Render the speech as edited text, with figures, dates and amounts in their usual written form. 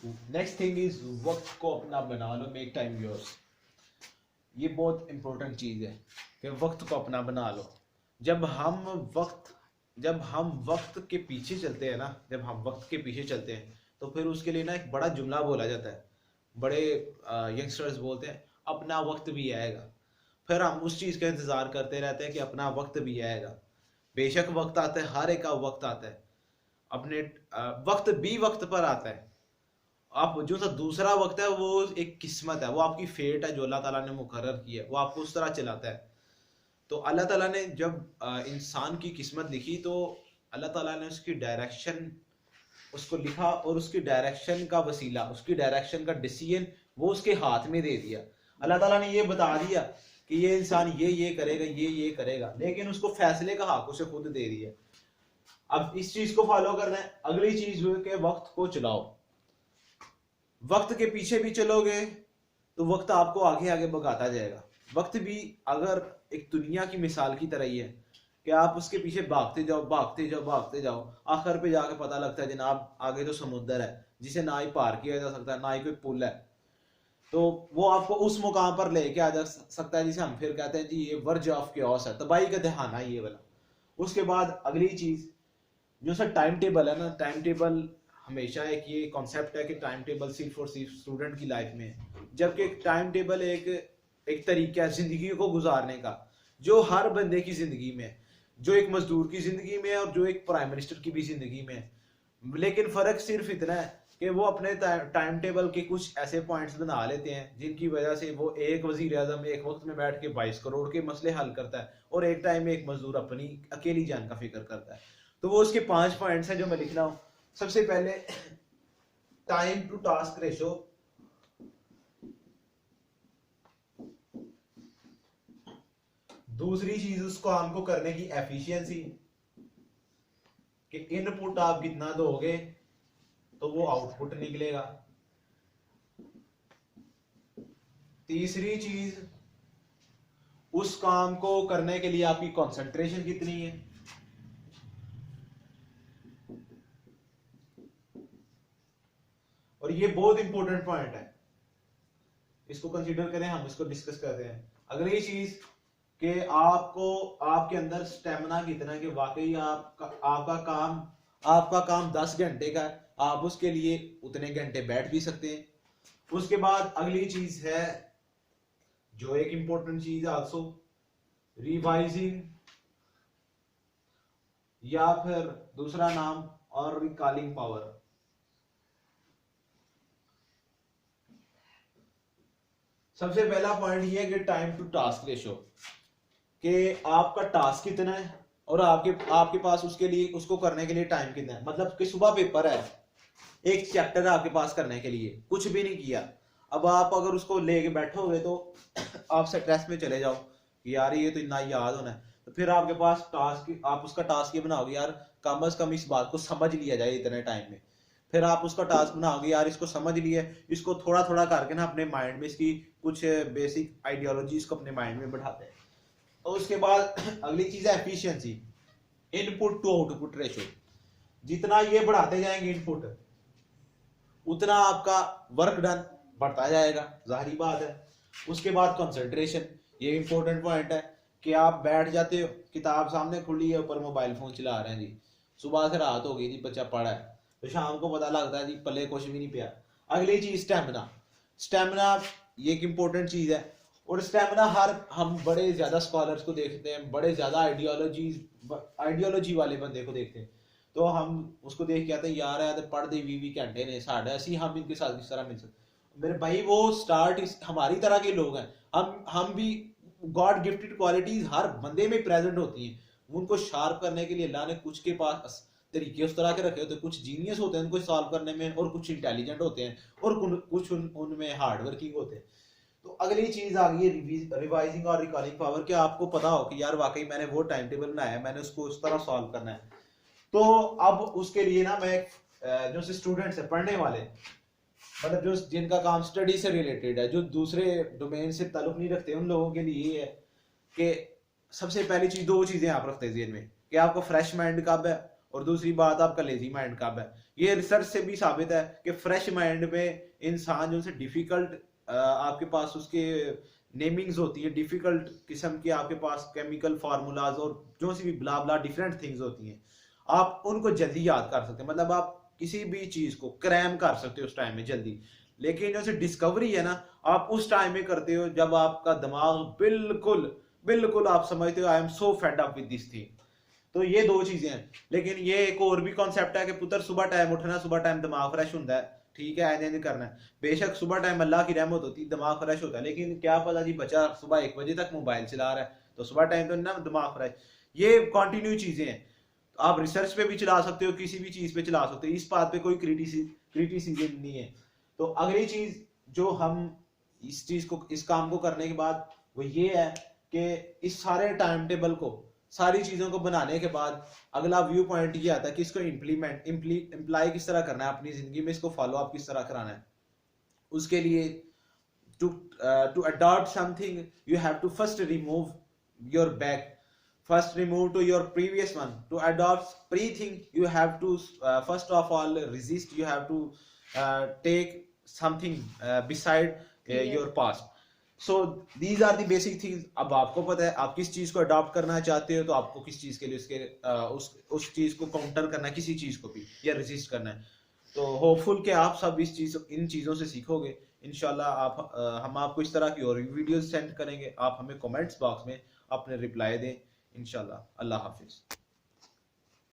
Next thing is वक्त को अपना बना लो, मेक टाइम योर्स। ये बहुत इंपॉर्टेंट चीज़ है कि वक्त को अपना बना लो। जब हम वक्त जब हम वक्त के पीछे चलते हैं ना, जब हम वक्त के पीछे चलते हैं तो फिर उसके लिए ना एक बड़ा जुमला बोला जाता है, बड़े यंगस्टर्स बोलते हैं अपना वक्त भी आएगा। फिर हम उस चीज़ का इंतज़ार करते रहते हैं कि अपना वक्त भी आएगा। बेशक वक्त आता है, हर एक का वक्त आता है, अपने वक्त भी वक्त पर आता है। आप जो सा दूसरा वक्त है वो एक किस्मत है, वो आपकी फेट है जो अल्लाह ताला ने मुकर्रर की है, वो आपको उस तरह चलाता है। तो अल्लाह ताला ने जब इंसान की किस्मत लिखी तो अल्लाह ताला ने उसकी डायरेक्शन उसको लिखा और उसकी डायरेक्शन का वसीला, उसकी डायरेक्शन का डिसीजन वो उसके हाथ में दे दिया। अल्लाह ताला ने ये बता दिया कि ये इंसान ये करेगा, ये करेगा, लेकिन उसको फैसले का हक उसे खुद दे दिया। अब इस चीज को फॉलो करना है। अगली चीज हुई कि वक्त को चलाओ। वक्त के पीछे भी चलोगे तो वक्त आपको आगे आगे भगाता जाएगा। वक्त भी अगर एक दुनिया की मिसाल की तरह ही है कि आप उसके पीछे भागते जाओ भागते जाओ भागते जाओ, आखिर पे जाके पता लगता है जनाब आगे तो समुद्र है जिसे ना ही पार किया जा सकता है, ना ही कोई पुल है। तो वो आपको उस मुकाम पर लेके आ जा सकता है जिसे हम फिर कहते हैं जी ये वर्ज ऑफ क्योस है, तबाही का दहाना ये वाला। उसके बाद अगली चीज जो सर टाइम टेबल है ना, टाइम टेबल हमेशा एक ये कॉन्सेप्ट है कि टाइम टेबल सिर्फ और सिर्फ स्टूडेंट की लाइफ में है, जबकि टाइम टेबल एक एक तरीका है जिंदगी को गुजारने का जो हर बंदे की जिंदगी में है, जो एक मजदूर की जिंदगी में है और जो एक प्राइम मिनिस्टर की भी जिंदगी में है। लेकिन फर्क सिर्फ इतना है कि वो अपने टाइम टेबल के कुछ ऐसे पॉइंट्स बना लेते हैं जिनकी वजह से वो एक वजीर आजम एक वक्त में बैठ के 22 करोड़ के मसले हल करता है और एक टाइम में एक मजदूर अपनी अकेली जान का फिक्र करता है। तो वो उसके 5 पॉइंट्स हैं जो मैं लिख रहा हूँ। सबसे पहले टाइम टू टास्क रेशो, दूसरी चीज उस काम को करने की एफिशिएंसी कि इनपुट आप कितना दोगे तो वो आउटपुट निकलेगा। तीसरी चीज उस काम को करने के लिए आपकी कंसंट्रेशन कितनी है। और ये बहुत इंपॉर्टेंट पॉइंट है, इसको कंसीडर करें, हम इसको डिस्कस करते हैं। अगली चीज कि आपको आपके अंदर स्टेमिना कितना है कि वाकई आपका काम 10 घंटे का है, आप उसके लिए उतने घंटे बैठ भी सकते हैं। उसके बाद अगली चीज है जो एक इंपॉर्टेंट चीज है आल्सो, रिवाइजिंग या फिर दूसरा नाम और रिकॉलिंग पावर। सबसे पहला पॉइंट ये है कि टाइम टू टास्क रेशो, कि आपका टास्क कितना है और आपके आपके पास उसके लिए उसको करने के लिए टाइम कितना है। मतलब कि सुबह पेपर है, एक चैप्टर है आपके पास करने के लिए, कुछ भी नहीं किया, अब आप अगर उसको लेके बैठोगे तो आप स्ट्रेस में चले जाओ कि यार ये तो इतना याद होना है। तो फिर आपके पास टास्क, आप उसका टास्क ये बनाओगे यार कम से कम इस बात को समझ लिया जाए इतने टाइम में। फिर आप उसका टास्क बनाओगे यार इसको समझ लिए, इसको थोड़ा थोड़ा करके ना अपने माइंड में इसकी कुछ बेसिक आइडियोलॉजी इसको अपने माइंड में बैठाते हैं। तो उसके बाद अगली चीज है efficiency, input to output ratio. जितना ये बढ़ाते जाएंगे इनपुट उतना आपका वर्क डन बढ़ता जाएगा, जाहिर बात है। उसके बाद कंसंट्रेशन, ये इंपॉर्टेंट पॉइंट है कि आप बैठ जाते हो, किताब सामने खुली है, ऊपर मोबाइल फोन चला रहे हैं जी, सुबह से रात हो गई जी, बच्चा पढ़ा है तो शाम को पता लगता है जी पल्ले कुछ भी नहीं पिया। अगली चीज स्टेमिना, स्टेमिना ये एक इंपॉर्टेंट चीज है। और स्टेमिना हम बड़े ज्यादा स्कॉलर्स को देखते हैं, बड़े ज्यादा आइडियोलॉजी वाले बंदे को देखते हैं, तो हम उसको देख के आते हैं यार यार पढ़ दे 20 घंटे ने साढ़े ऐसी, हम इनके साथ किस तरह मिल सकते। मेरे भाई वो स्टार्ट हमारी तरह के लोग हैं, हम भी गॉड गिफ्टेड क्वालिटीज हर बंदे में प्रेजेंट होती हैं। उनको शार्प करने के लिए अल्लाह ने कुछ के पास तरीके उस तरह के रखे होते हैं, कुछ जीनियस होते हैं उनको सॉल्व करने में, और कुछ इंटेलिजेंट होते हैं, और कुछ उनमें हार्ड वर्किंग होते हैं। तो अगली चीज आ गई है रिवाइजिंग और रिकॉलिंग पावर, कि आपको पता हो कि यार वाकई मैंने वो टाइम टेबल बनाया है, मैंने उसको उस तरह सॉल्व करना है। तो अब उसके लिए ना मैं जो स्टूडेंट्स है पढ़ने वाले, मतलब जो जिनका काम स्टडी से रिलेटेड है, जो दूसरे डोमेन से ताल्लुक नहीं रखते, उन लोगों के लिए ये है कि सबसे पहली चीज, दो चीजें आप रखते हैं जेन में कि आपको फ्रेश माइंड कब है और दूसरी बात आपका लेजी माइंड कब है। ये रिसर्च से भी साबित है कि फ्रेश माइंड में इंसान जो से डिफिकल्ट आपके पास उसके नेमिंग्स होती है, डिफिकल्ट किस्म की आपके पास केमिकल फार्मूलाज और जो सी भी ब्ला ब्ला डिफरेंट थिंग्स होती हैं, आप उनको जल्दी याद कर सकते हैं। मतलब आप किसी भी चीज को क्रैम कर सकते हो उस टाइम में जल्दी। लेकिन जो डिस्कवरी है ना, आप उस टाइम में करते हो जब आपका दिमाग बिल्कुल बिल्कुल आप समझते हो I am so fed up with this thing. तो ये दो चीजें हैं। लेकिन ये एक और भी कॉन्सेप्ट है कि पुत्र सुबह टाइम उठना, सुबह टाइम दिमाग फ्रेश होता है, ठीक है, ऐसे करना है। बेशक सुबह टाइम अल्लाह की रहमत होती है, दिमाग फ्रेश होता है, लेकिन क्या पता जी बच्चा सुबह 1 बजे तक मोबाइल चला रहा है, तो सुबह टाइम तो ना दिमाग फ्रेश। ये कंटिन्यू चीजें हैं। आप रिसर्च पे भी चला सकते हो, किसी भी चीज पे चला सकते हो, इस बात पे कोई क्रिटिसिज्म नहीं है। तो अगली चीज जो हम इस चीज को, इस काम को करने के बाद, वो ये है कि इस सारे टाइम टेबल को, सारी चीजों को बनाने के बाद अगला व्यू पॉइंट ये आता है कि इसको इम्प्लाई किस तरह करना है अपनी जिंदगी में, इसको फॉलो अप किस तरह कराना है। उसके लिए to adopt something, you have to first remove your back, first remove to your previous one. To adopt pre-thing, you have to first of all resist, you have to take something beside your past. So these are the basic things. अब आपको पता है आप किस चीज को adopt करना चाहते हो, तो आपको किस चीज के लिए उसके उस चीज को काउंटर करना है, किसी चीज को भी, या रेजिस्ट करना है। तो होपफुल कि आप सब इन चीजों से सीखोगे इंशाल्लाह। हम आपको इस तरह की और वीडियोस सेंड करेंगे, आप हमें कमेंट्स बॉक्स में अपने रिप्लाई दें इंशाल्लाह। अल्लाह हाफिज।